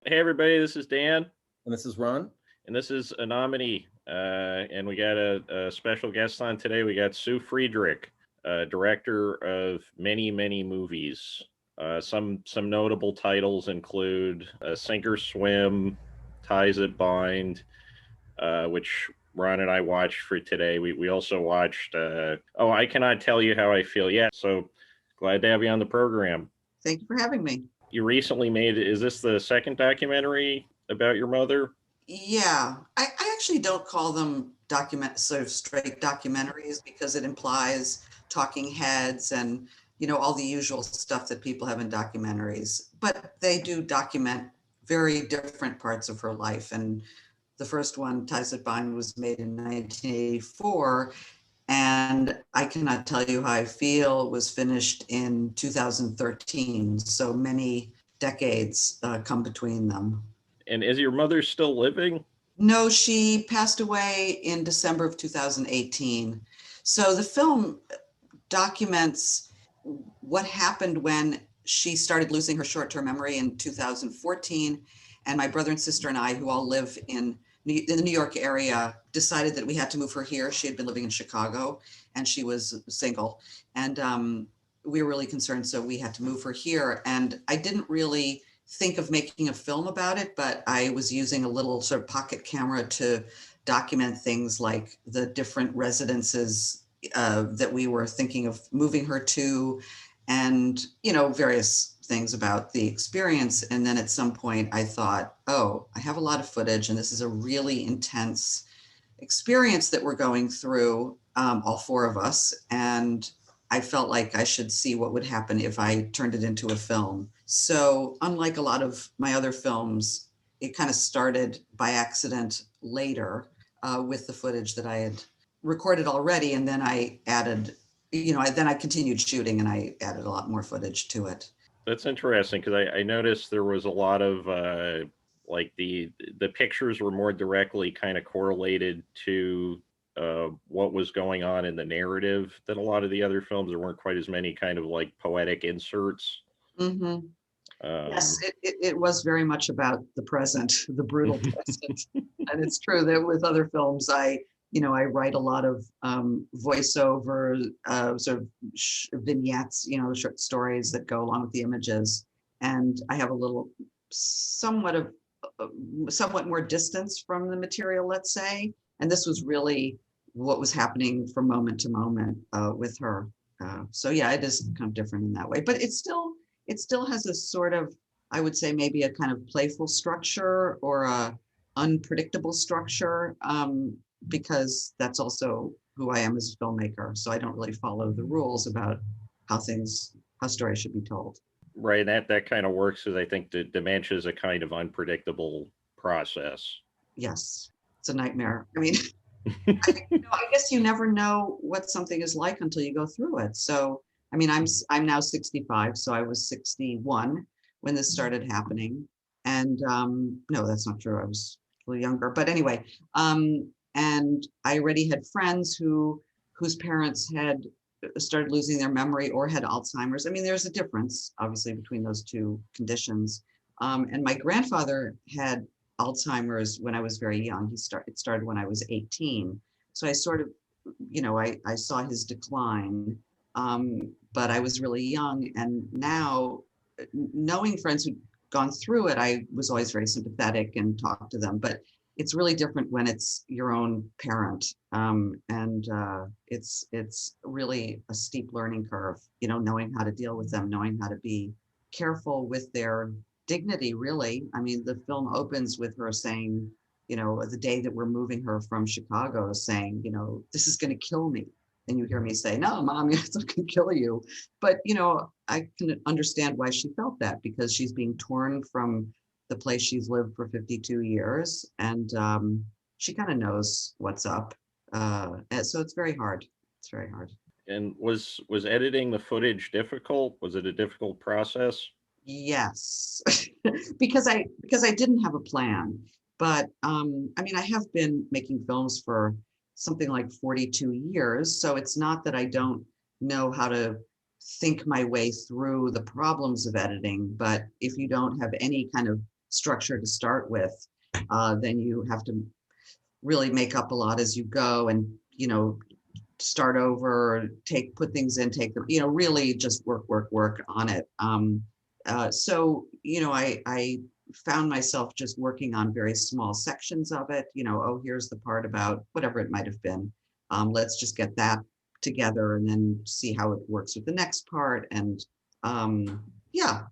Hey everybody, this is Dan, And this is Ron. and this is Anomaly. And we got a special guest on today. We got SU FRIEDRICH, director of many, many movies. Some notable titles include Sink or Swim, Ties That Bind, which Ron and I watched for today. We also watched Oh, I Cannot Tell You How I Feel Yet. So glad to have you on the program. Thank you for having me. You recently made, is this the second documentary about your mother? Yeah, I actually don't call them sort of straight documentaries because it implies talking heads and, all the usual stuff that people have in documentaries. But they do document very different parts of her life. And the first one, Ties That Bind, was made in 1984. And I Cannot Tell You How I Feel was finished in 2013. So many decades come between them. And is your mother still living? No, she passed away in December of 2018. So the film documents what happened when she started losing her short-term memory in 2014. And my brother and sister and I, who all live in the New York area, decided that we had to move her here. She had been living in Chicago and she was single. And we were really concerned, so we had to move her here. And I didn't really think of making a film about it, but I was using a little sort of pocket camera to document things like the different residences that we were thinking of moving her to, and various things about the experience. And then at some point I thought, oh, I have a lot of footage and this is a really intense experience that we're going through, all four of us. And I felt like I should see what would happen if I turned it into a film. So unlike a lot of my other films, it kind of started by accident later with the footage that I had recorded already. And then I added, then I continued shooting and I added a lot more footage to it. That's interesting because I noticed there was a lot of like the pictures were more directly kind of correlated to what was going on in the narrative than a lot of the other films. There weren't quite as many kind of like poetic inserts. Mm-hmm. Yes, it was very much about the present, the brutal present. And it's true that with other films, I write a lot of voiceover, sort of vignettes, short stories that go along with the images. And I have a little somewhat more distance from the material, let's say. And this was really what was happening from moment to moment with her. So yeah, it is kind of different in that way, but it still has a sort of, I would say maybe a kind of playful structure or a unpredictable structure, because that's also who I am as a filmmaker. So I don't really follow the rules about how stories should be told. Right, that kind of works because I think the dementia is a kind of unpredictable process. Yes, it's a nightmare. I mean, I guess you never know what something is like until you go through it. So, I mean, I'm now 65, so I was 61 when this started happening. And no, that's not true. I was a little younger, but anyway, and I already had friends whose parents had started losing their memory or had Alzheimer's. I mean, there's a difference, obviously, between those two conditions. And my grandfather had Alzheimer's when I was very young. It started when I was 18. So I sort of, I saw his decline, but I was really young. And now, knowing friends who'd gone through it, I was always very sympathetic and talked to them. But it's really different when it's your own parent. And it's really a steep learning curve, knowing how to deal with them, knowing how to be careful with their dignity, really. I mean, the film opens with her saying, the day that we're moving her from Chicago, saying, this is going to kill me. And you hear me say, no, Mom, it's not going to kill you. But, I can understand why she felt that, because she's being torn from the place she's lived for 52 years. And she kind of knows what's up. And so it's very hard. It's very hard. And was editing the footage difficult? Was it a difficult process? Yes, because I didn't have a plan. But I mean, I have been making films for something like 42 years. So it's not that I don't know how to think my way through the problems of editing, but if you don't have any kind of structure to start with, then you have to really make up a lot as you go, and start over, put things in, take them, really just work on it. So I found myself just working on very small sections of it. Oh, here's the part about whatever it might have been. Let's just get that together and then see how it works with the next part. And yeah,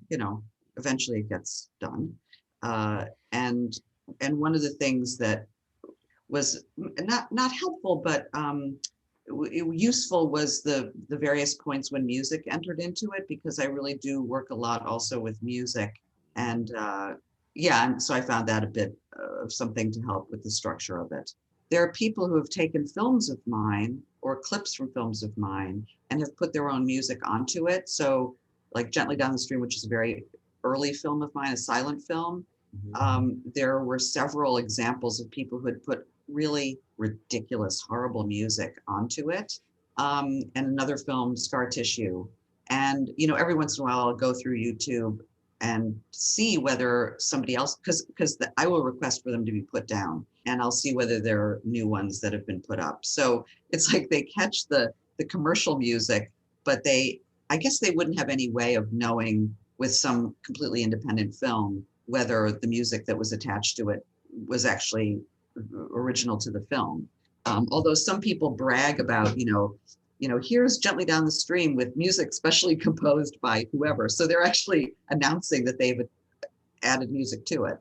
eventually it gets done. And one of the things that was not helpful, but useful was the various points when music entered into it, because I really do work a lot also with music. And yeah, and so I found that a bit of something to help with the structure of it. There are people who have taken films of mine or clips from films of mine and have put their own music onto it. So like Gently Down the Stream, which is a very early film of mine, a silent film. There were several examples of people who had put really ridiculous, horrible music onto it. And another film, Scar Tissue. And, every once in a while I'll go through YouTube and see whether somebody else, because I will request for them to be put down, and I'll see whether there are new ones that have been put up. So it's like they catch the commercial music, but I guess they wouldn't have any way of knowing with some completely independent film whether the music that was attached to it was actually original to the film. Although some people brag about, here's Gently Down the Stream with music specially composed by whoever. So they're actually announcing that they've added music to it,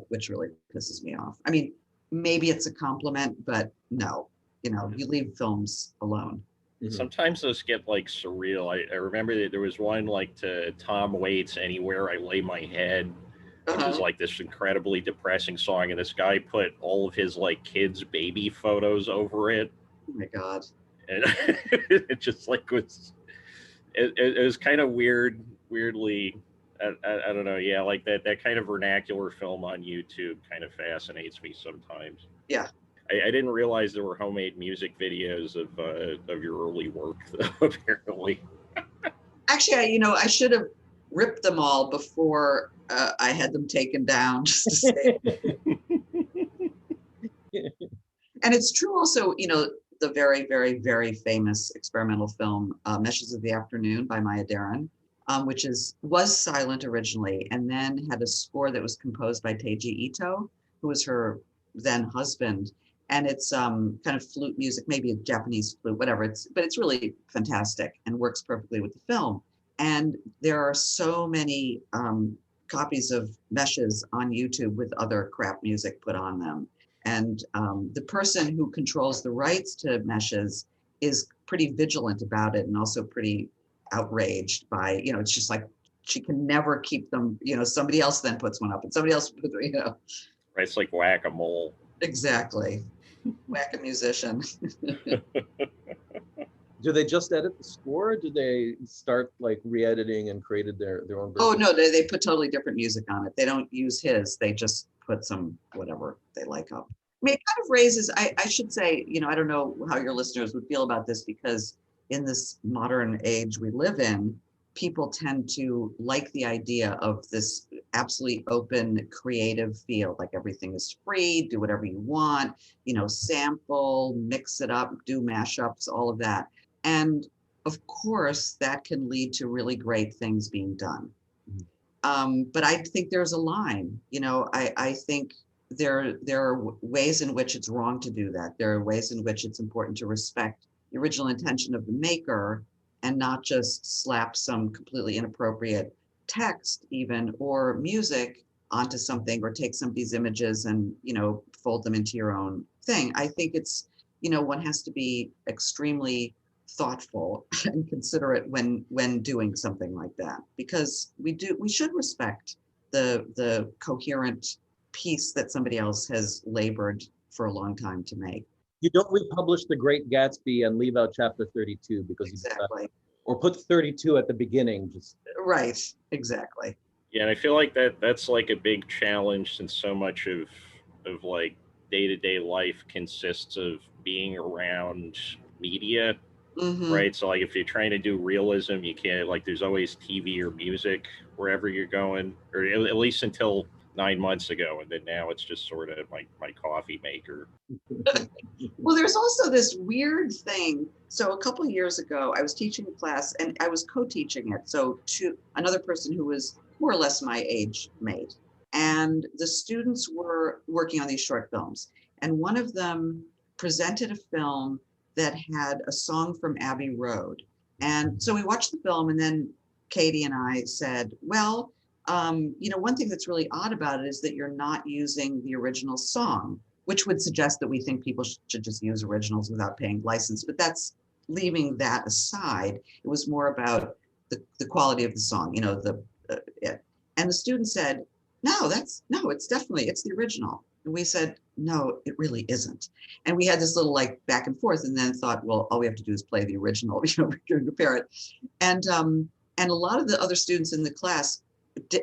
which really pisses me off. I mean, maybe it's a compliment, but no, you leave films alone. Sometimes those get like surreal. I remember that there was one like to Tom Waits, Anywhere I Lay My Head, which is like this incredibly depressing song, and this guy put all of his like kids' baby photos over it. Oh my God. And it just like was, it was kind of weirdly, I don't know. Yeah, like that kind of vernacular film on YouTube kind of fascinates me sometimes. Yeah. I didn't realize there were homemade music videos of your early work, though, apparently. Actually, I should have ripped them all before I had them taken down, just to say. And it's true also, the very, very, very famous experimental film, Meshes of the Afternoon by Maya Deren, which was silent originally, and then had a score that was composed by Teiji Ito, who was her then husband. And it's kind of flute music, maybe a Japanese flute, whatever. But it's really fantastic and works perfectly with the film. And there are so many copies of Meshes on YouTube with other crap music put on them. And the person who controls the rights to Meshes is pretty vigilant about it, and also pretty outraged by, it's just like she can never keep them, somebody else then puts one up and somebody else, Right, it's like whack-a-mole. Exactly. Whack a musician. Do they just edit the score? Or do they start like re-editing and created their own version? Oh no, they put totally different music on it. They don't use his. They just put some whatever they like up. I mean, it kind of raises. I should say, I don't know how your listeners would feel about this, because in this modern age we live in, people tend to like the idea of this absolutely open, creative field. Like everything is free, do whatever you want, sample, mix it up, do mashups, all of that. And of course, that can lead to really great things being done. But I think there's a line, I think there are ways in which it's wrong to do that. There are ways in which it's important to respect the original intention of the maker and not just slap some completely inappropriate text even or music onto something, or take somebody's images and, fold them into your own thing. I think it's, one has to be extremely thoughtful and considerate when doing something like that, because we should respect the coherent piece that somebody else has labored for a long time to make. You don't republish The Great Gatsby and leave out chapter 32 because exactly. Or put 32 at the beginning. Just right, exactly. Yeah, and I feel like that's like a big challenge, since so much of like day-to-day life consists of being around media, right? So like if you're trying to do realism, you can't, like, there's always TV or music wherever you're going, or at least until 9 months ago, and then now it's just sort of my coffee maker. Well, there's also this weird thing. So a couple of years ago, I was teaching a class and I was co-teaching it. So to another person who was more or less my age mate. And the students were working on these short films. And one of them presented a film that had a song from Abbey Road. And so we watched the film, and then Katie and I said, well, one thing that's really odd about it is that you're not using the original song, which would suggest that we think people should just use originals without paying license. But that's leaving that aside. It was more about the quality of the song, and the student said, it's the original. And we said, no, it really isn't. And we had this little like back and forth, and then thought, well, all we have to do is play the original, we're going to compare it. And a lot of the other students in the class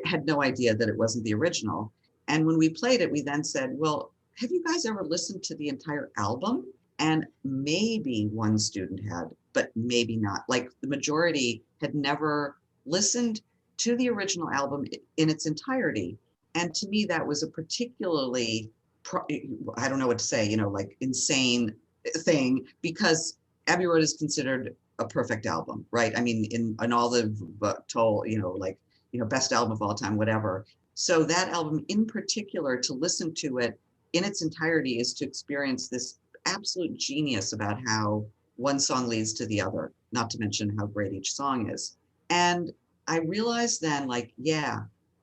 had no idea that it wasn't the original. And when we played it, we then said, well, have you guys ever listened to the entire album? And maybe one student had, but maybe not. Like the majority had never listened to the original album in its entirety. And to me, that was a particularly, I don't know what to say, like insane thing, because Abbey Road is considered a perfect album, right? I mean, in all the best album of all time, whatever. So that album in particular, to listen to it in its entirety is to experience this absolute genius about how one song leads to the other, not to mention how great each song is. And I realized then,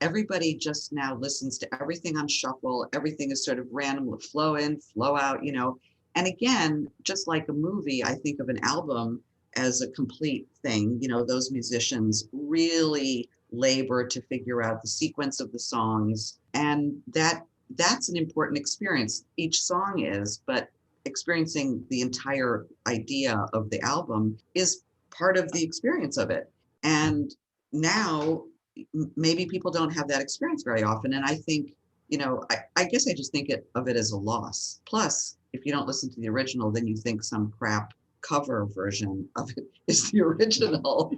everybody just now listens to everything on shuffle. Everything is sort of random, flow in, flow out, And again, just like a movie, I think of an album as a complete thing. Those musicians really labor to figure out the sequence of the songs, and that's an important experience. Each song is, but experiencing the entire idea of the album is part of the experience of it. And now maybe people don't have that experience very often. And I think, I guess I just think of it as a loss. Plus, if you don't listen to the original, then you think some crap cover version of it is the original.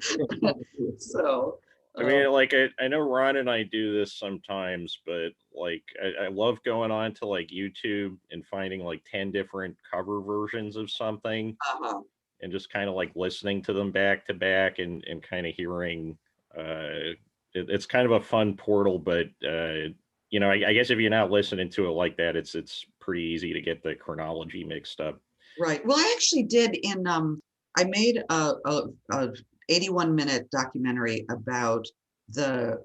So I mean, I know Ron and I do this sometimes, but I love going on to YouTube and finding 10 different cover versions of something, and just kind of listening to them back to back and kind of hearing. It's kind of a fun portal, but I guess if you're not listening to it like that, it's pretty easy to get the chronology mixed up. Right. Well, I actually did I made a 81-minute documentary about the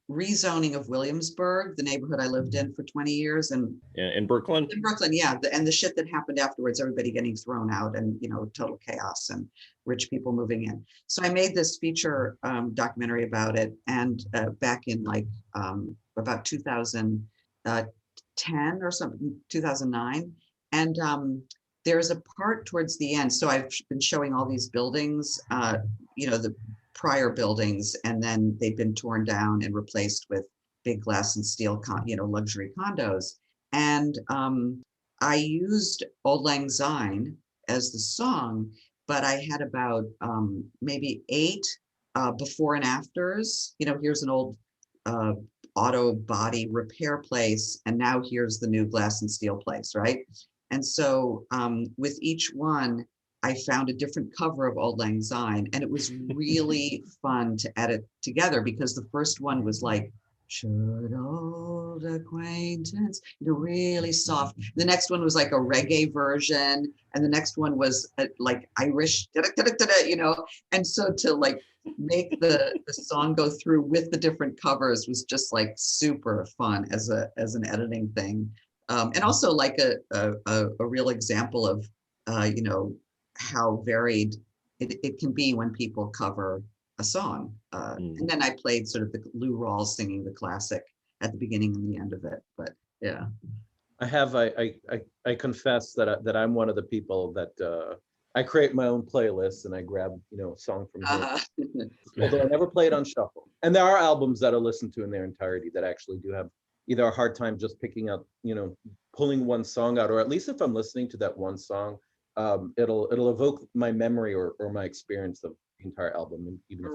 rezoning of Williamsburg, the neighborhood I lived in for 20 years. And in Brooklyn? In Brooklyn, yeah. And the shit that happened afterwards, everybody getting thrown out and, total chaos and rich people moving in. So I made this feature documentary about it. And back in about 2010 or something, 2009. And there's a part towards the end. So I've been showing all these buildings, the prior buildings, and then they've been torn down and replaced with big glass and steel, luxury condos. And I used Auld Lang Syne as the song, but I had about maybe 8 before and afters. Here's an old auto body repair place, and now here's the new glass and steel place, right? And so with each one, I found a different cover of Auld Lang Syne, and it was really fun to edit together, because the first one was like, should old acquaintance, really soft. The next one was like a reggae version, and the next one was like Irish, and so to make the song go through with the different covers was just super fun as an editing thing. And also a real example of, how varied it can be when people cover a song. And then I played sort of the Lou Rawls singing the classic at the beginning and the end of it. But yeah. I confess that I'm one of the people that I create my own playlists and I grab, a song from here. Although I never play it on shuffle. And there are albums that are listened to in their entirety that actually do have either a hard time just picking up, pulling one song out, or at least if I'm listening to that one song, it'll evoke my memory or my experience of the entire album. Even if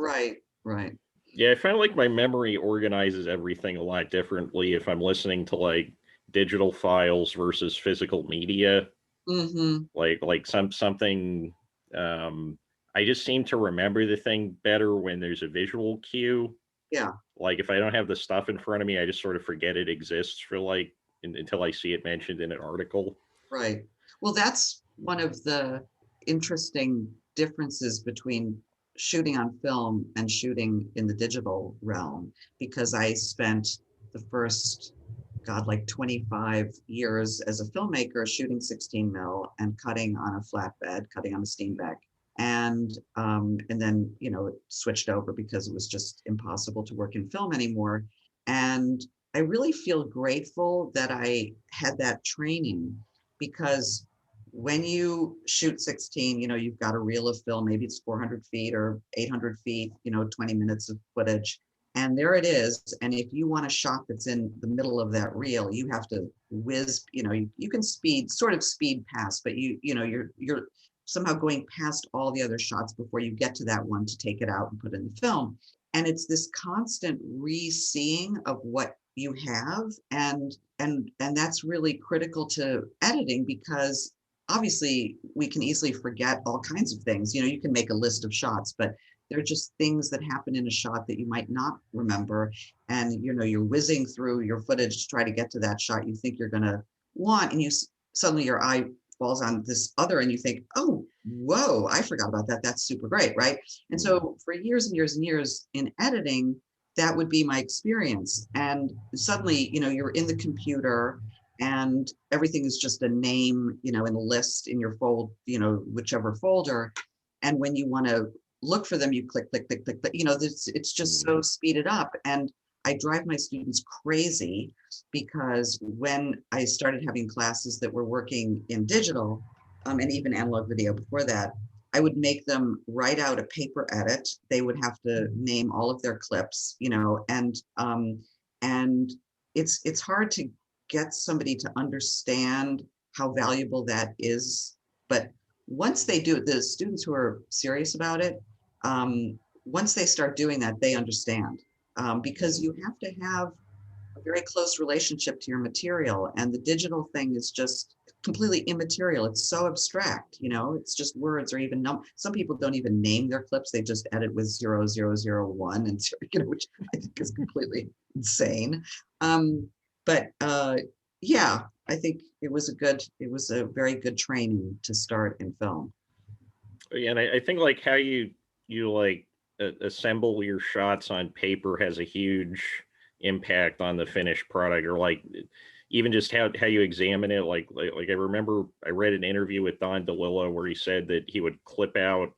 right. Yeah, I find like my memory organizes everything a lot differently if I'm listening to like digital files versus physical media. Mm-hmm. Like something I just seem to remember the thing better when there's a visual cue. Yeah, Like if I don't have the stuff in front of me, I just sort of forget it exists for like until I see it mentioned in an article. right. Well, that's one of the interesting differences between shooting on film and shooting in the digital realm, because I spent the first, God, like 25 years as a filmmaker shooting 16 mil and cutting on a flatbed, cutting on a Steenbeck. And then, you know, it switched over because it was just impossible to work in film anymore. And I really feel grateful that I had that training, because when you shoot 16, you know, you've got a reel of film, maybe it's 400 feet or 800 feet, you know, 20 minutes of footage. And there it is. And if you want a shot that's in the middle of that reel, you have to whiz, you know, you can sort of speed past, but you know, you're somehow going past all the other shots before you get to that one to take it out and put in the film. And it's this constant re-seeing of what you have. And that's really critical to editing, because obviously we can easily forget all kinds of things. You know, you can make a list of shots, but they're just things that happen in a shot that you might not remember. And, you know, you're whizzing through your footage to try to get to that shot you think you're going to want. And suddenly your eye falls on this other and you think, oh, whoa, I forgot about that. That's super great, right? And so for years and years and years in editing, that would be my experience. And suddenly, you know, you're in the computer and everything is just a name, you know, in a list in your you know, whichever folder. And when you want to look for them, you click, click, click, click, click. You know, it's just so speeded up. And I drive my students crazy, because when I started having classes that were working in digital, and even analog video before that, I would make them write out a paper edit. They would have to name all of their clips, you know, and it's hard to get somebody to understand how valuable that is. But once they do it, the students who are serious about it, once they start doing that, they understand, because you have to have a very close relationship to your material, and the digital thing is just completely immaterial. It's so abstract, you know, it's just words, or even some people don't even name their clips. They just edit with 0001 and, you know, which I think is completely insane. But yeah, I think it was a very good training to start in film. Yeah, and I think like how you like assemble your shots on paper has a huge impact on the finished product, or like even just how you examine it. Like I remember I read an interview with Don DeLillo where he said that he would clip out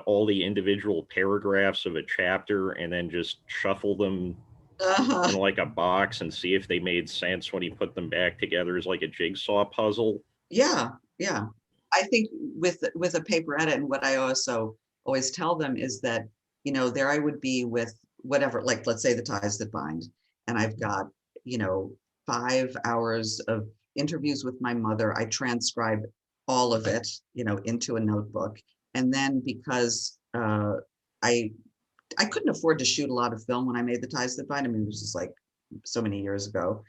all the individual paragraphs of a chapter and then just shuffle them in like a box and see if they made sense when he put them back together as like a jigsaw puzzle. Yeah, yeah. I think with a paper edit, and what I also always tell them is that, you know, there I would be with whatever, like let's say The Ties That Bind, and I've got, you know, 5 hours of interviews with my mother. I transcribe all of it, you know, into a notebook. And then because I couldn't afford to shoot a lot of film when I made The Ties That Bind. I mean, it was just like so many years ago.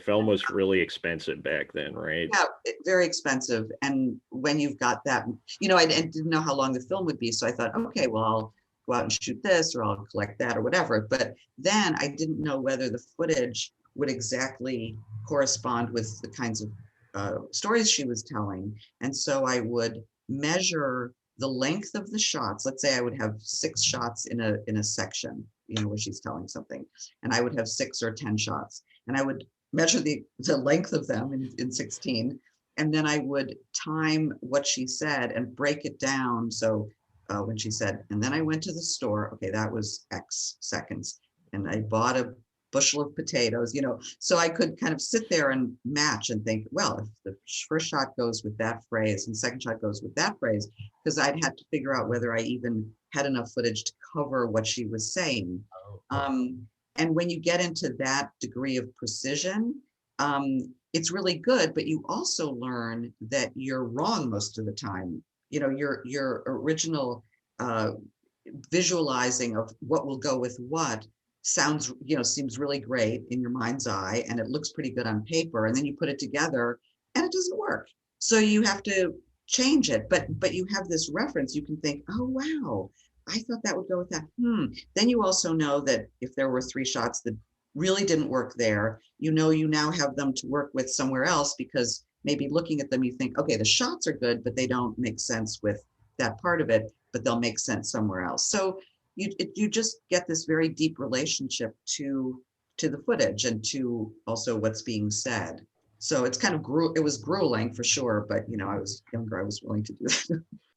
Film was really expensive back then, right? Yeah, very expensive. And when you've got that, you know, I didn't know how long the film would be. So I thought, okay, well, I'll go out and shoot this, or I'll collect that, or whatever. But then I didn't know whether the footage would exactly correspond with the kinds of stories she was telling. And so I would measure the length of the shots. Let's say I would have 6 shots in a section, you know, where she's telling something, and I would have 6 or 10 shots, and I would measure the length of them in 16, and then I would time what she said and break it down. So when she said, and then I went to the store, okay, that was X seconds, and I bought a bushel of potatoes, you know, so I could kind of sit there and match and think, well, if the first shot goes with that phrase and the second shot goes with that phrase, because I'd had to figure out whether I even had enough footage to cover what she was saying. And when you get into that degree of precision, it's really good, but you also learn that you're wrong most of the time. You know, your original visualizing of what will go with what sounds, seems really great in your mind's eye, and it looks pretty good on paper, and then you put it together and it doesn't work. So you have to change it, but you have this reference. You can think, oh wow, I thought that would go with that. Then you also know that if there were 3 shots that really didn't work there, you now have them to work with somewhere else, because maybe looking at them you think, okay, the shots are good, but they don't make sense with that part of it, but they'll make sense somewhere else. So you just get this very deep relationship to the footage and to also what's being said. So it's kind of it was grueling for sure, but I was younger, I was willing to do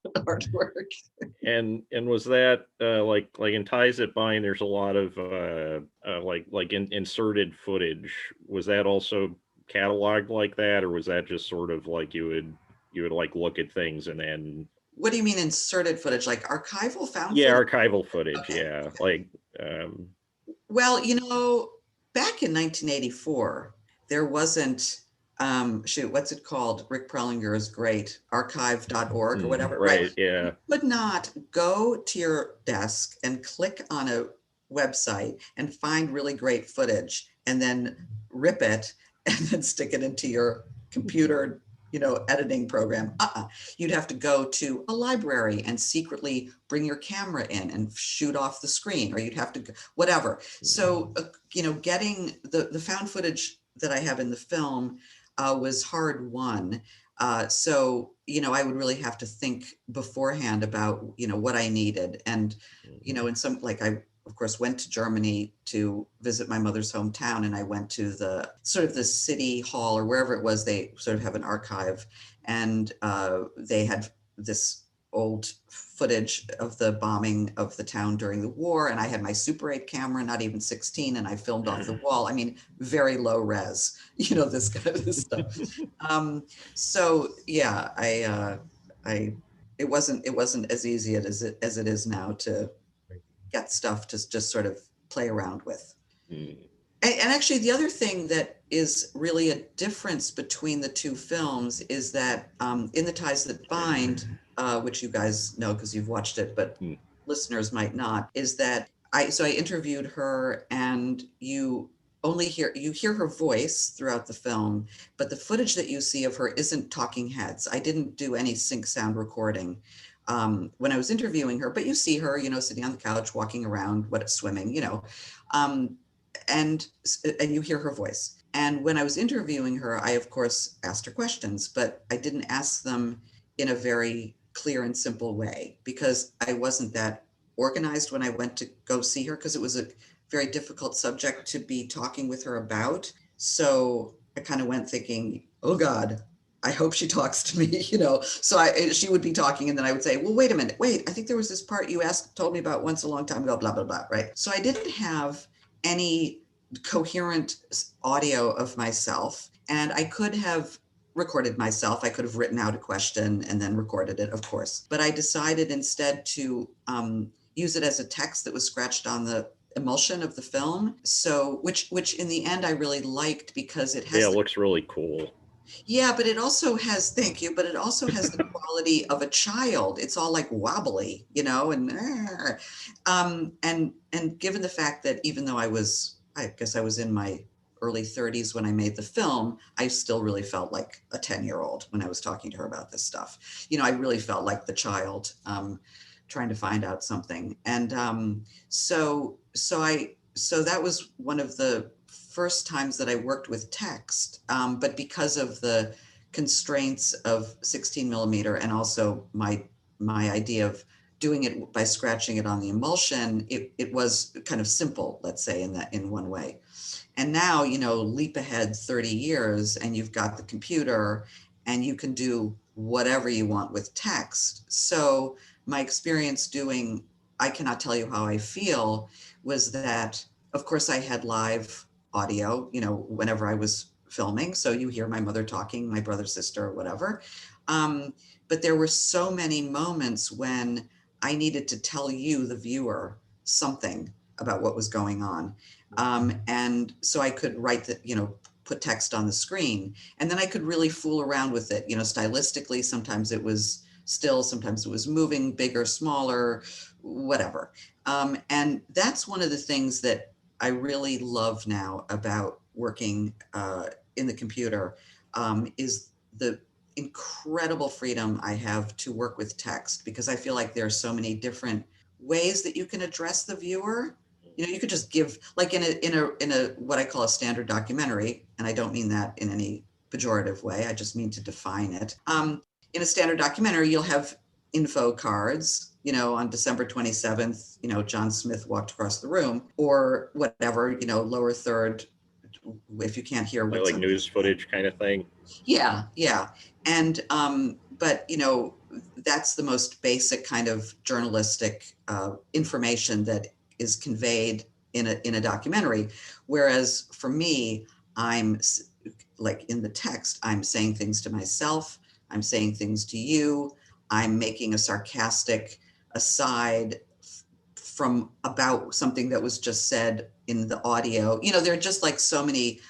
the hard work. And was that like in Ties That Bind, there's a lot of inserted footage. Was that also cataloged like that, or was that just sort of like you would like look at things and then? What do you mean inserted footage? Like archival found? Yeah, footage? archival footage. Okay. Yeah, like. Well, back in 1984, there wasn't. What's it called? Rick Prellinger is great. Archive.org or whatever. Right. Yeah. You would not go to your desk and click on a website and find really great footage and then rip it and then stick it into your computer, editing program. You'd have to go to a library and secretly bring your camera in and shoot off the screen, or you'd have to, whatever. So, getting the found footage that I have in the film was hard won. So, I would really have to think beforehand about, what I needed. And, in some, like I, of course, went to Germany to visit my mother's hometown, and I went to the sort of the city hall or wherever it was. They sort of have an archive, and they had this old footage of the bombing of the town during the war. And I had my Super 8 camera, not even 16, and I filmed off the wall. I mean, very low res, this kind of stuff. So yeah, it wasn't as easy as it is now to get stuff to just sort of play around with. And actually, the other thing that is really a difference between the 2 films is that in The Ties That Bind, which you guys know because you've watched it, but listeners might not, is that I interviewed her, and you hear her voice throughout the film, but the footage that you see of her isn't talking heads. I didn't do any sync sound recording when I was interviewing her, but you see her, sitting on the couch, walking around, swimming, and you hear her voice. And when I was interviewing her, I of course asked her questions, but I didn't ask them in a very clear and simple way, because I wasn't that organized when I went to go see her, because it was a very difficult subject to be talking with her about. So I kind of went thinking, oh God, I hope she talks to me, So she would be talking, and then I would say, well, wait a minute, I think there was this part you told me about once a long time ago, blah, blah, blah, right? So I didn't have any coherent audio of myself, and I could have recorded myself. I could have written out a question and then recorded it, of course. But I decided instead to use it as a text that was scratched on the emulsion of the film. So, which in the end I really liked, because it has. Yeah, it looks really cool. Yeah, but it also has, thank you, but it also has the quality of a child. It's all like wobbly, and given the fact that even though I guess I was in my early 30s when I made the film, I still really felt like a 10-year-old when I was talking to her about this stuff. I really felt like the child trying to find out something. And so that was one of the first times that I worked with text, but because of the constraints of 16 millimeter and also my idea of doing it by scratching it on the emulsion, it was kind of simple, let's say, in one way. And now, leap ahead 30 years, and you've got the computer, and you can do whatever you want with text. So my experience doing I Cannot Tell You How I Feel was that, of course, I had live audio, whenever I was filming. So you hear my mother talking, my brother, sister, or whatever. But there were so many moments when I needed to tell you, the viewer, something about what was going on. And so I could write put text on the screen, and then I could really fool around with it, stylistically. Sometimes it was still, sometimes it was moving, bigger, smaller, whatever. And that's one of the things that I really love now about working in the computer is the incredible freedom I have to work with text, because I feel like there are so many different ways that you can address the viewer. You know, you could just give, like in a what I call a standard documentary, and I don't mean that in any pejorative way, I just mean to define it. In a standard documentary, you'll have info cards, you know, on December 27th, you know, John Smith walked across the room, or whatever, you know, lower third, if you can't hear what like news footage kind of thing. Yeah, yeah. And but you know, that's the most basic kind of journalistic information that is conveyed in a documentary. Whereas for me, like in the text, I'm saying things to myself, I'm saying things to you, I'm making a sarcastic aside from about something that was just said in the audio. You know, there are just like so many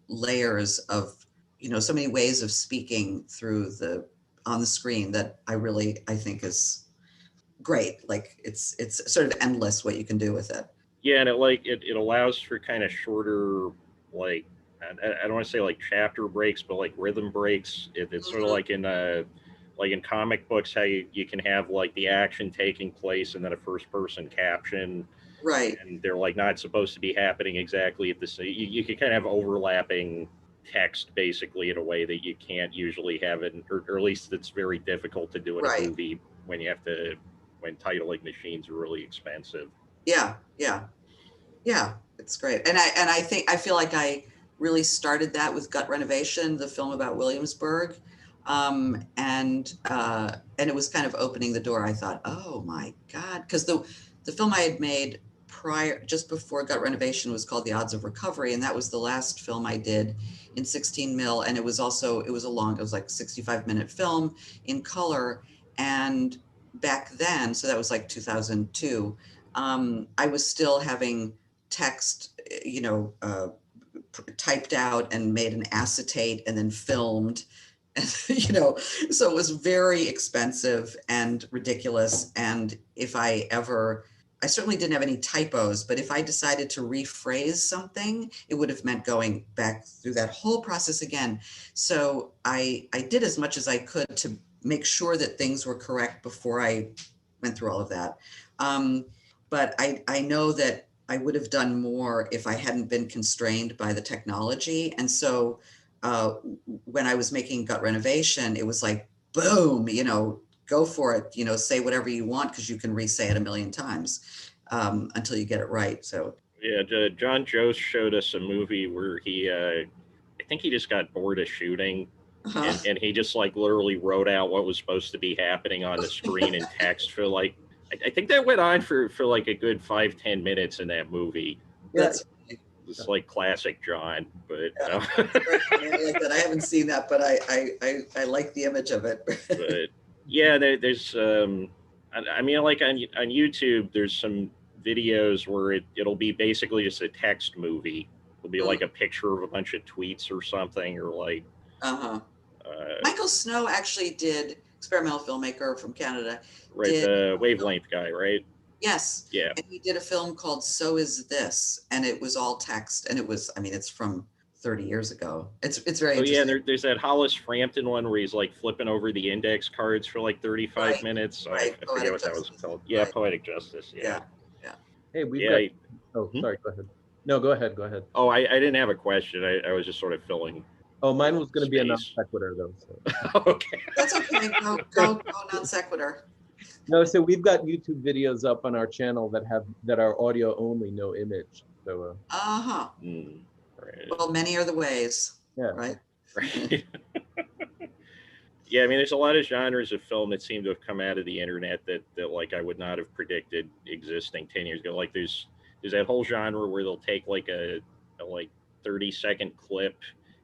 layers of, you know, so many ways of speaking through on the screen that I think is great. Like it's sort of endless what you can do with it. Yeah, and it allows for kind of shorter, like, I don't want to say like chapter breaks, but like rhythm breaks. It's sort of like in comic books, how you can have like the action taking place and then a first person caption, Right. and they're like not supposed to be happening exactly at the same. You can kind of have overlapping text basically in a way that you can't usually have it, or at least it's very difficult to do in a movie when when titling machines are really expensive. Yeah, yeah, yeah. It's great, and I feel like I really started that with Gut Renovation, the film about Williamsburg, and it was kind of opening the door. I thought, oh my God, because the film I had made just before Gut Renovation was called The Odds of Recovery, and that was the last film I did in 16 mil, and it was like 65-minute film in color, and back then, so that was like 2002, I was still having text, you know, typed out and made an acetate and then filmed, you know, so it was very expensive and ridiculous. And I certainly didn't have any typos, but if I decided to rephrase something, it would have meant going back through that whole process again. So I did as much as I could to make sure that things were correct before I went through all of that. But I know that I would have done more if I hadn't been constrained by the technology. And so when I was making Gut Renovation, it was like, boom, you know, go for it, you know, say whatever you want, because you can re-say it a million times until you get it right. So yeah, John Jost showed us a movie where I think he just got bored of shooting, and he just like literally wrote out what was supposed to be happening on the screen in text for like, I think that went on for like a good 5-10 minutes in that movie. that's It's like classic John, but yeah, I like that. I haven't seen that, but I like the image of it. But yeah, there's I mean, like on YouTube, there's some videos where it'll be basically just a text movie. It'll be like a picture of a bunch of tweets or something, or like Michael Snow actually did, experimental filmmaker from Canada, right, the Wavelength guy, right? Yes. Yeah. And he did a film called So Is This, and it was all text, and it was, I mean, it's from 30 years ago. It's very interesting. Yeah, and there's that Hollis Frampton one where he's like flipping over the index cards for like 35 minutes. Right. I forget what that was called. Yeah, right. Poetic Justice. Yeah. Hey, we've got. Oh, sorry. Go ahead. No, go ahead. Go ahead. Oh, I didn't have a question. I was just sort of filling. Oh, mine was going to be a non sequitur though. So. Okay. That's okay. Go non sequitur. No, so we've got YouTube videos up on our channel that are audio only, no image. So. Right. Well, many are the ways. Yeah. Right. Right. Yeah, I mean, there's a lot of genres of film that seem to have come out of the internet that like I would not have predicted existing 10 years ago. Like there's that whole genre where they'll take like a like 30-second clip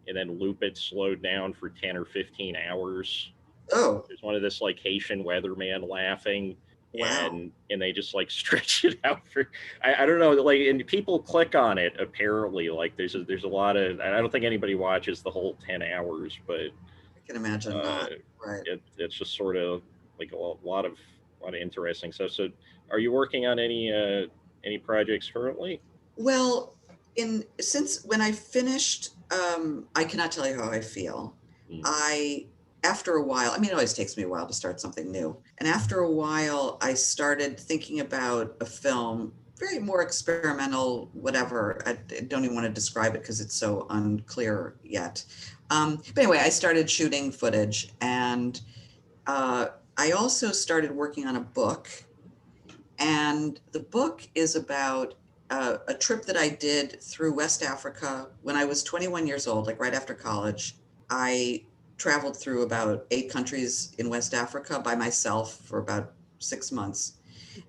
and then loop it slowed down for 10 or 15 hours. Oh. There's one of this like Haitian weatherman laughing. Wow. And they just like stretch it out for I don't know, like, and people click on it apparently. Like there's a lot of, I don't think anybody watches the whole 10 hours, but I can imagine not. Right. It's just sort of like a lot of interesting stuff. So are you working on any projects currently? Well, since when I finished, I cannot tell you how I feel. After a while, I mean, it always takes me a while to start something new. And after a while, I started thinking about a film, very more experimental, whatever. I don't even want to describe it because it's so unclear yet. But anyway, I started shooting footage, and I also started working on a book. And the book is about a trip that I did through West Africa when I was 21 years old, like right after college. I traveled through about 8 countries in West Africa by myself for about 6 months.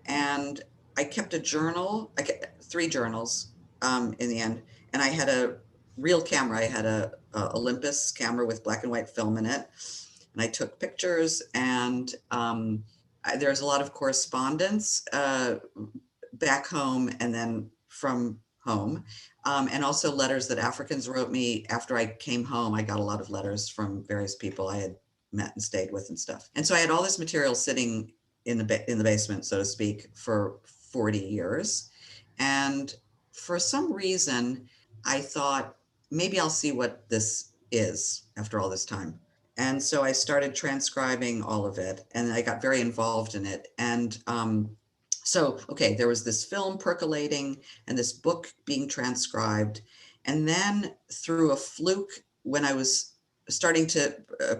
And I kept a journal, I kept 3 journals in the end. And I had a real camera. I had a Olympus camera with black and white film in it. And I took pictures, and there's a lot of correspondence back home and then from home. And also letters that Africans wrote me after I came home. I got a lot of letters from various people I had met and stayed with and stuff. And so I had all this material sitting in the basement, so to speak, for 40 years. And for some reason, I thought maybe I'll see what this is after all this time. And so I started transcribing all of it, and I got very involved in it. And so, okay, there was this film percolating and this book being transcribed. And then through a fluke, when I was starting to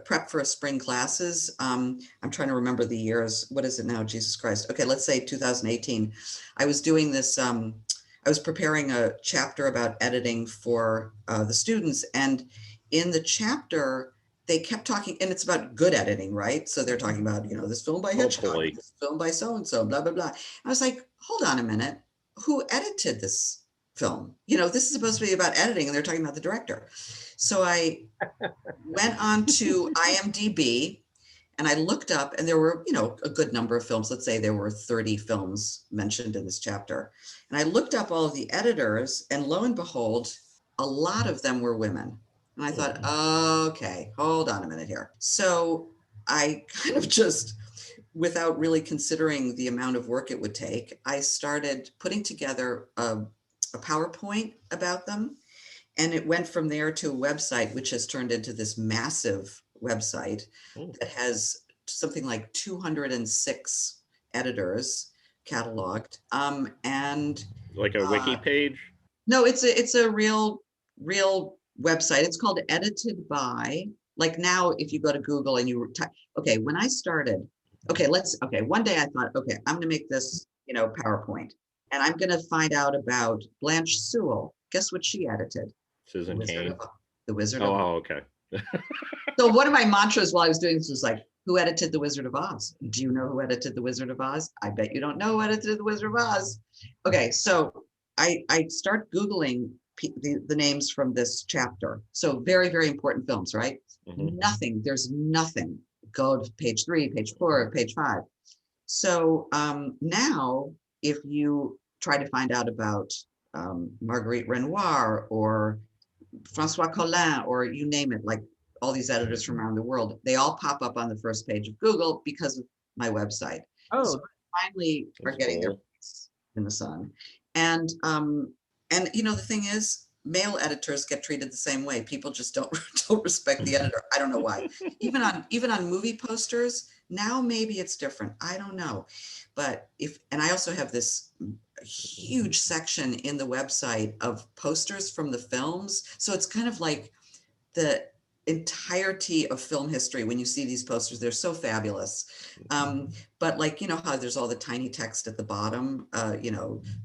prep for spring classes, I'm trying to remember the years. What is it now? Jesus Christ. Okay, let's say 2018. I was doing this, I was preparing a chapter about editing for the students. And in the chapter, they kept talking, and it's about good editing, right? So they're talking about, this film by Hitchcock, this film by so-and-so, blah, blah, blah. I was like, hold on a minute. Who edited this film? This is supposed to be about editing, and they're talking about the director. So I went on to IMDb, and I looked up, and there were, a good number of films. Let's say there were 30 films mentioned in this chapter. And I looked up all of the editors, and lo and behold, a lot of them were women. And I thought, okay, hold on a minute here. So I kind of just, without really considering the amount of work it would take, I started putting together a PowerPoint about them. And it went from there to a website, which has turned into this massive website that has something like 206 editors cataloged. And like a wiki page? No, it's a real website. It's called Edited By. Like now, if you go to Google and you type, okay, when I started, one day I thought, okay, I'm gonna make this, PowerPoint, and I'm gonna find out about Blanche Sewell. Guess what she edited? Susan Cain. The Wizard of Oz. Oh, okay. So one of my mantras while I was doing this was like, who edited The Wizard of Oz? Do you know who edited The Wizard of Oz? I bet you don't know who edited The Wizard of Oz. Okay, so I start Googling the names from this chapter. So very, very important films, right? There's nothing. Go to page 3, page 4, page 5. So now if you try to find out about Marguerite Renoir or Francois Collin, or you name it, like all these editors from around the world, they all pop up on the first page of Google because of my website. So finally are getting their place in the sun. And the thing is, male editors get treated the same way. People just don't respect the editor. I don't know why. Even on movie posters, now maybe it's different. I don't know. But and I also have this huge section in the website of posters from the films. So it's kind of like the entirety of film history. When you see these posters, they're so fabulous. But like, how there's all the tiny text at the bottom,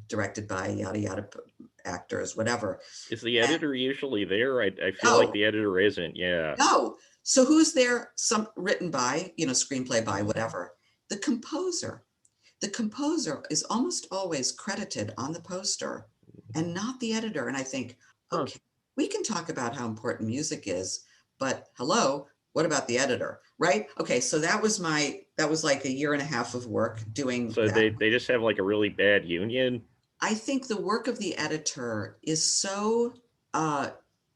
directed by yada, yada actors, whatever. Is the editor usually there? I feel like the editor isn't. Yeah. No. So who's there? Some written by, screenplay by, whatever. The composer. The composer is almost always credited on the poster and not the editor. And I think, okay, we can talk about how important music is, but hello, what about the editor, right? Okay, so that was like a year and a half of work doing so that. They just have like a really bad union? I think the work of the editor is so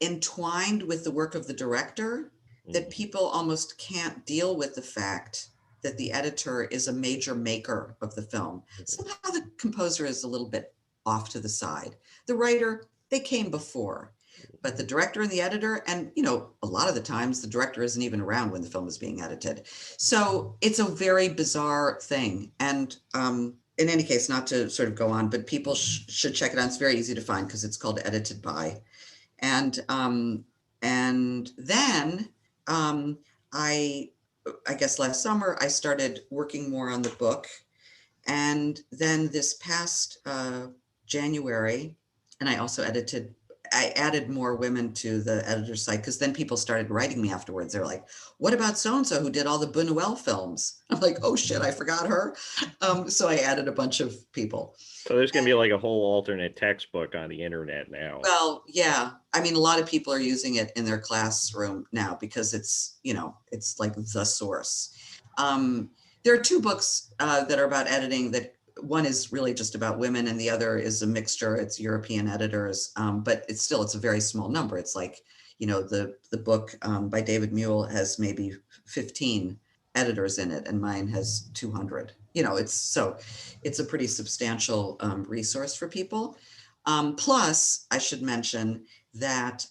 entwined with the work of the director that people almost can't deal with the fact that the editor is a major maker of the film. Somehow the composer is a little bit off to the side. The writer, they came before, but the director and the editor, and a lot of the times the director isn't even around when the film is being edited. So it's a very bizarre thing. And in any case, not to sort of go on, but people should check it out. It's very easy to find because it's called Edited By. And then I guess last summer I started working more on the book. And then this past January, and I also I added more women to the editor's site, because then people started writing me afterwards. They're like, what about so-and-so who did all the Buñuel films? I'm like, oh shit, I forgot her. So I added a bunch of people. So there's going to be like a whole alternate textbook on the internet now. Well, yeah. I mean, a lot of people are using it in their classroom now because it's, it's like the source. There are two books that are about editing. That one is really just about women, and the other is a mixture. It's European editors, but it's a very small number. It's like, the book by David Mule has maybe 15 editors in it, and mine has 200. It's a pretty substantial resource for people. Plus, I should mention that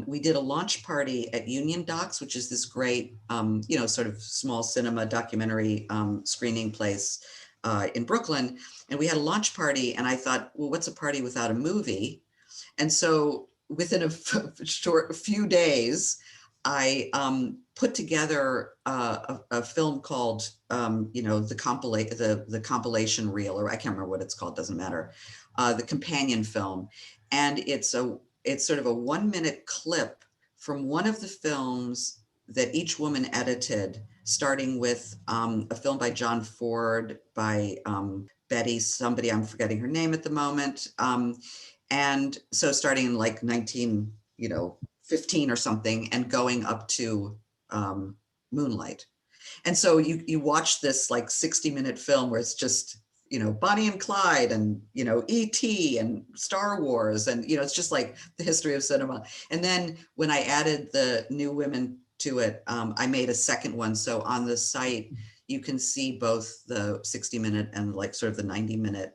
we did a launch party at Union Docs, which is this great, sort of small cinema documentary screening place in Brooklyn. And we had a launch party, and I thought, well, what's a party without a movie? And so within a few days, I put together a film called, the compilation reel, or I can't remember what it's called, doesn't matter, the companion film. And it's sort of a 1-minute clip from one of the films that each woman edited, starting with a film by John Ford, by Betty, somebody, I'm forgetting her name at the moment. And so starting in like 1915 or something, and going up to Moonlight. And so you watch this like 60-minute film where it's just, Bonnie and Clyde and, E.T. and Star Wars. And, it's just like the history of cinema. And then when I added the new women to it, I made a second one. So on the site, you can see both the 60-minute and like sort of the 90-minute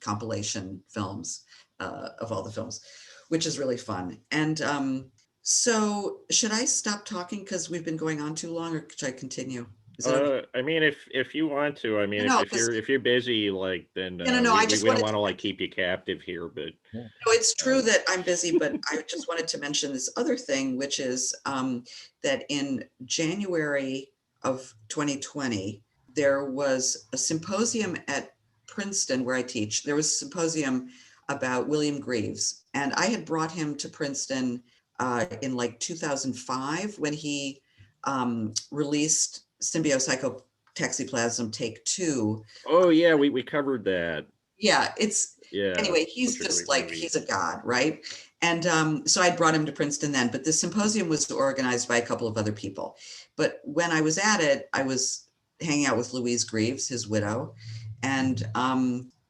compilation films of all the films, which is really fun. And so should I stop talking because we've been going on too long, or should I continue? Okay? I mean, if you want to, I mean, if you're busy, like, then we don't want to like keep you captive here, but. No, it's true that I'm busy, but I just wanted to mention this other thing, which is that in January of 2020, there was a symposium at Princeton where I teach. There was a symposium about William Greaves, and I had brought him to Princeton in like 2005 when he released Symbiopsychotoxiplasm Take 2. Oh yeah, we covered that. Yeah, anyway, he's just like, he's a god, right? And so I brought him to Princeton then, but the symposium was organized by a couple of other people. But when I was at it, I was hanging out with Louise Greaves, his widow, and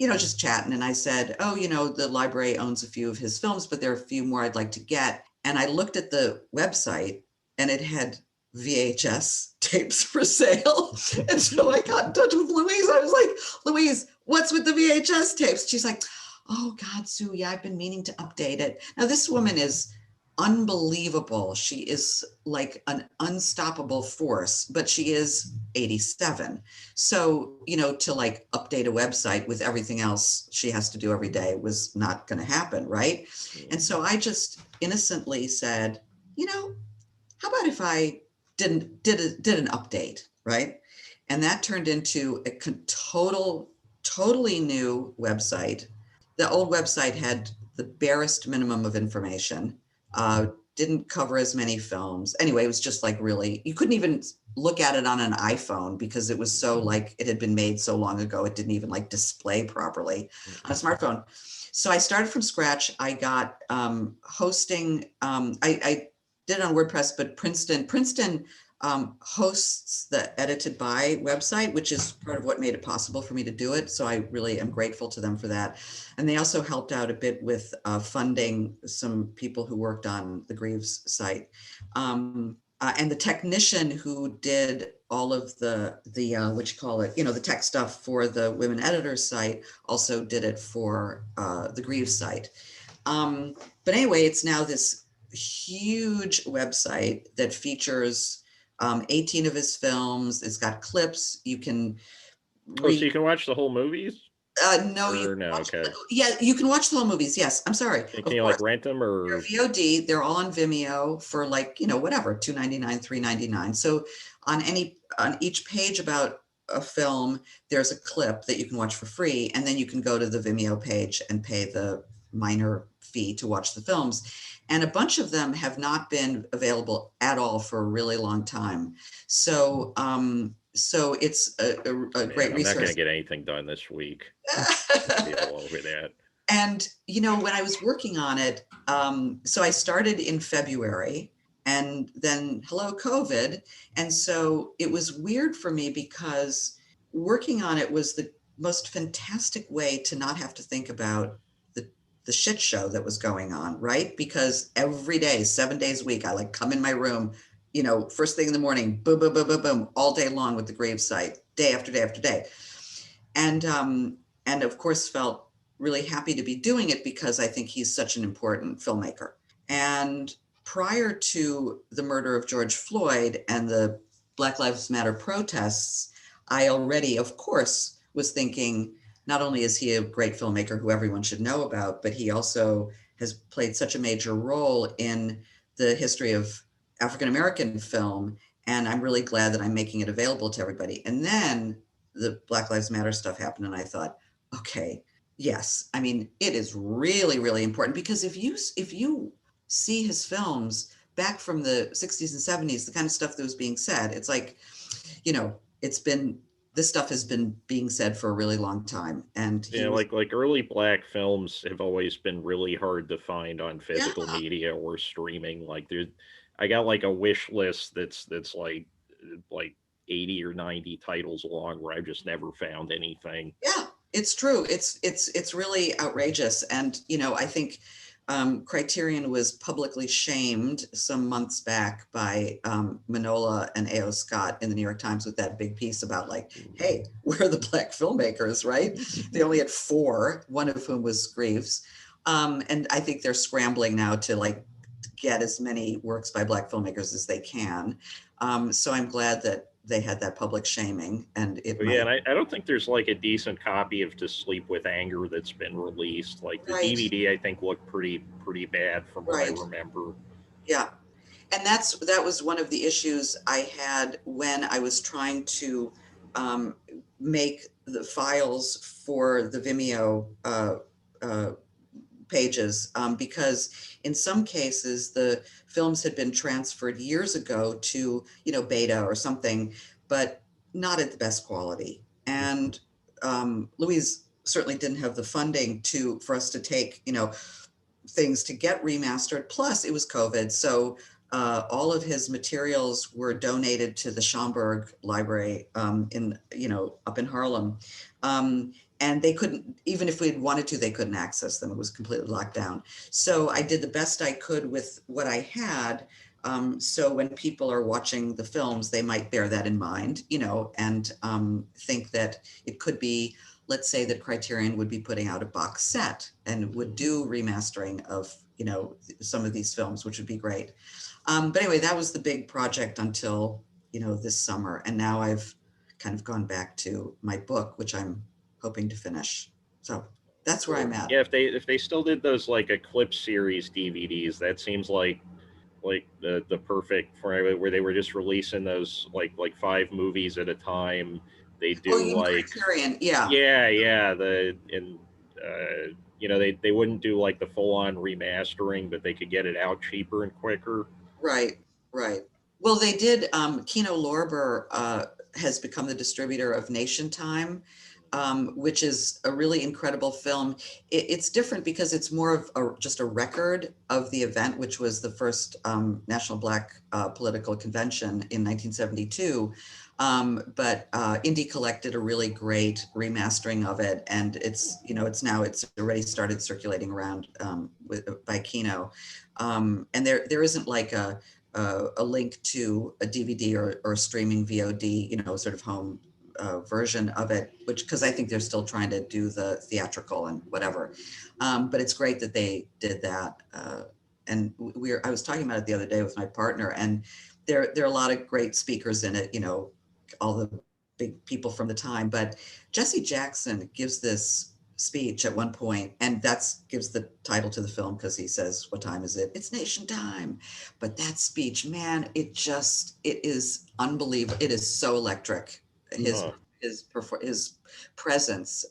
just chatting. And I said, oh, the library owns a few of his films, but there are a few more I'd like to get. And I looked at the website, and it had VHS tapes for sale. And so I got in touch with Louise. I was like, Louise, what's with the VHS tapes? She's like, oh God, Sue, yeah, I've been meaning to update it. Now this woman is unbelievable. She is like an unstoppable force, but she is 87. So, to like update a website with everything else she has to do every day was not going to happen, right? And so I just innocently said, how about if I did an update, right? And that turned into a totally new website. The old website had the barest minimum of information, didn't cover as many films. Anyway, it was just like really, you couldn't even look at it on an iPhone because it was so like, it had been made so long ago, it didn't even like display properly on a smartphone. So I started from scratch. I got hosting, I did it on WordPress, but Princeton hosts the Edited By website, which is part of what made it possible for me to do it. So I really am grateful to them for that. And they also helped out a bit with funding some people who worked on the Greaves site. And the technician who did all of the the tech stuff for the women editors site also did it for the Greaves site. But anyway, it's now this huge website that features 18 of his films. It's got clips. You can Oh, so you can watch the whole movies? No, you Or no, okay. yeah, you can watch the whole movies. Yes, I'm sorry. Can you like rent them or? They're VOD. They're all on Vimeo for like, whatever, $2.99, $3.99. So on each page about a film, there's a clip that you can watch for free, and then you can go to the Vimeo page and pay the minor fee to watch the films. And a bunch of them have not been available at all for a really long time. So so it's a great resource. I'm not going to get anything done this week. Be all over that. And, when I was working on it, so I started in February, and then hello, COVID. And so it was weird for me because working on it was the most fantastic way to not have to think about the shit show that was going on, right? Because every day, 7 days a week, I like come in my room, first thing in the morning, boom, boom, boom, boom, boom, all day long with the gravesite, day after day after day. And of course felt really happy to be doing it because I think he's such an important filmmaker. And prior to the murder of George Floyd and the Black Lives Matter protests, I already, of course, was thinking, not only is he a great filmmaker who everyone should know about, but he also has played such a major role in the history of African-American film. And I'm really glad that I'm making it available to everybody. And then the Black Lives Matter stuff happened, and I thought, okay, yes, I mean, it is really, really important, because if you see his films back from the 60s and 70s, the kind of stuff that was being said, it's like, this stuff has been being said for a really long time. And like early Black films have always been really hard to find on physical media or streaming. Like I got like a wish list that's like 80 or 90 titles long where I've just never found anything. Yeah, it's true. It's really outrageous. And, I think Criterion was publicly shamed some months back by Manola and A.O. Scott in the New York Times with that big piece about like, hey, we're the Black filmmakers, right? They only had 4, one of whom was Greaves. And I think they're scrambling now to like get as many works by Black filmmakers as they can. So I'm glad that they had that public shaming, and and I don't think there's like a decent copy of To Sleep with Anger that's been released. Like the DVD, I think looked pretty bad from what I remember. Yeah, and that was one of the issues I had when I was trying to make the files for the Vimeo pages, because in some cases the films had been transferred years ago to beta or something, but not at the best quality. And Louise certainly didn't have the funding for us to take things to get remastered. Plus it was COVID, so all of his materials were donated to the Schomburg Library up in Harlem. And they couldn't, even if we had wanted to, they couldn't access them. It was completely locked down. So I did the best I could with what I had. So when people are watching the films, they might bear that in mind, and think that it could be, let's say that Criterion would be putting out a box set and would do remastering of, some of these films, which would be great. But anyway, that was the big project until, this summer. And now I've kind of gone back to my book, which I'm hoping to finish. So that's where I'm at. Yeah, if they still did those like Eclipse series DVDs, that seems like the perfect for where they were just releasing those like 5 movies at a time. They do Criterion, yeah. They wouldn't do like the full-on remastering, but they could get it out cheaper and quicker. Right. Well, they did. Kino Lorber has become the distributor of Nation Time, which is a really incredible film. It's different because it's more of just a record of the event, which was the first National Black Political Convention in 1972. But Indie collected a really great remastering of it, and it's already started circulating around by Kino. And there isn't like a link to a DVD or streaming VOD, sort of home version of it, which, because I think they're still trying to do the theatrical and whatever. But it's great that they did that. And I was talking about it the other day with my partner, and there are a lot of great speakers in it, you know, all the big people from the time, but Jesse Jackson gives this speech at one point, and gives the title to the film, because he says, what time is it? It's nation time. But that speech, man, it is unbelievable. It is so electric. His presence,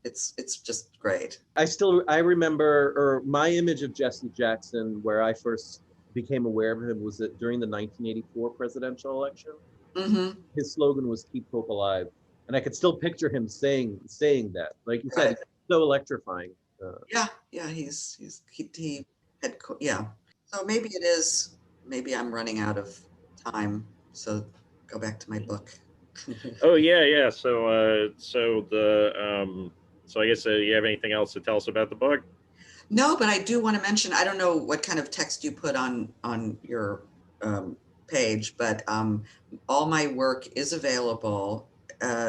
it's just great. I remember, or my image of Jesse Jackson, where I first became aware of him, was that during the 1984 presidential election. Mm-hmm. His slogan was "Keep Hope Alive," and I could still picture him saying that. Like you said, it's so electrifying. Yeah, he had, yeah. So maybe it is. Maybe I'm running out of time. So go back to my book. Oh yeah. So so I guess you have anything else to tell us about the book? No, but I do want to mention, I don't know what kind of text you put on your page, but all my work is available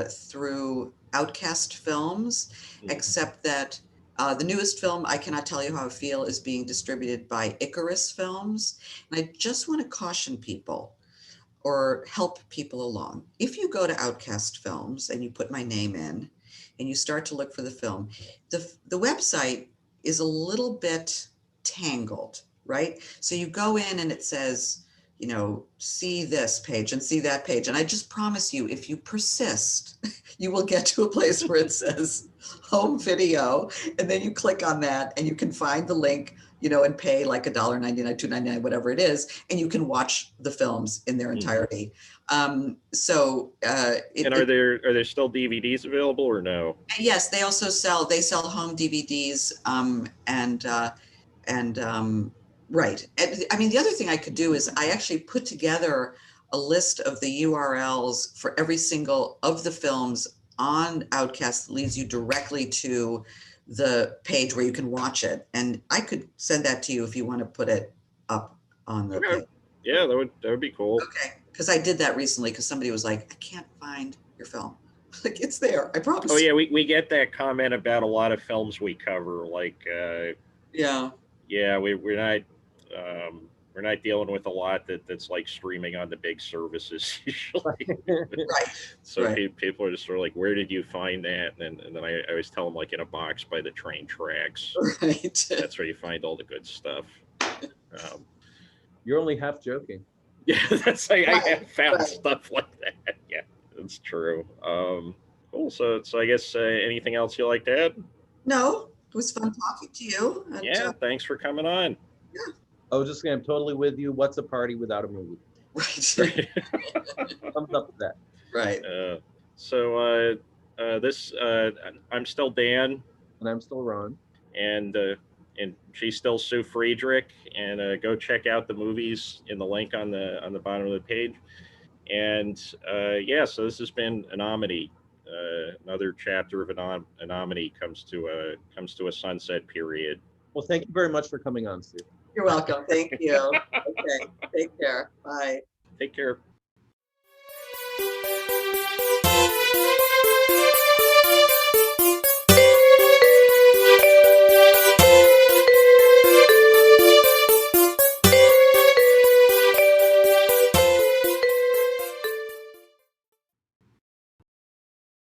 through Outcast Films, except that the newest film, I Cannot Tell You How I Feel, is being distributed by Icarus Films. And I just want to caution people, or help people along. If you go to Outcast Films and you put my name in and you start to look for the film, the website is a little bit tangled, right? So you go in and it says, you know, see this page and see that page. And I just promise you, if you persist, you will get to a place where it says home video, and then you click on that and you can find the link, you know, and pay like $1.99, $2.99, whatever it is, and you can watch the films in their entirety. And are there still DVDs available or no? Yes, they also sell home DVDs, right. And, I mean, the other thing I could do is I actually put together a list of the URLs for every single of the films on Outcast that leads you directly to the page where you can watch it. And I could send that to you if you want to put it up on the page. Yeah, that would be cool. Okay, because I did that recently, because somebody was like, I can't find your film. Like, it's there, I promise. Oh yeah, we get that comment about a lot of films we cover, like we're not dealing with a lot that's like streaming on the big services usually. Right. So people are just sort of like, where did you find that? And then I always tell them, like, in a box by the train tracks. Right. That's where you find all the good stuff. You're only half joking. Yeah, that's like, I have found stuff like that. Yeah, that's true. Cool. So I guess anything else you like to add? No, it was fun talking to you. And, yeah, thanks for coming on. Yeah. I was just saying, I'm totally with you. What's a party without a movie? Right. Thumbs up to that. Right. I'm still Dan. And I'm still Ron. And she's still Sue Friedrich. And go check out the movies in the link on the bottom of the page. And so this has been Anomity. Another chapter of Anomity comes to a sunset period. Well, thank you very much for coming on, Sue. You're welcome. Thank you. Okay. Take care. Bye. Take care.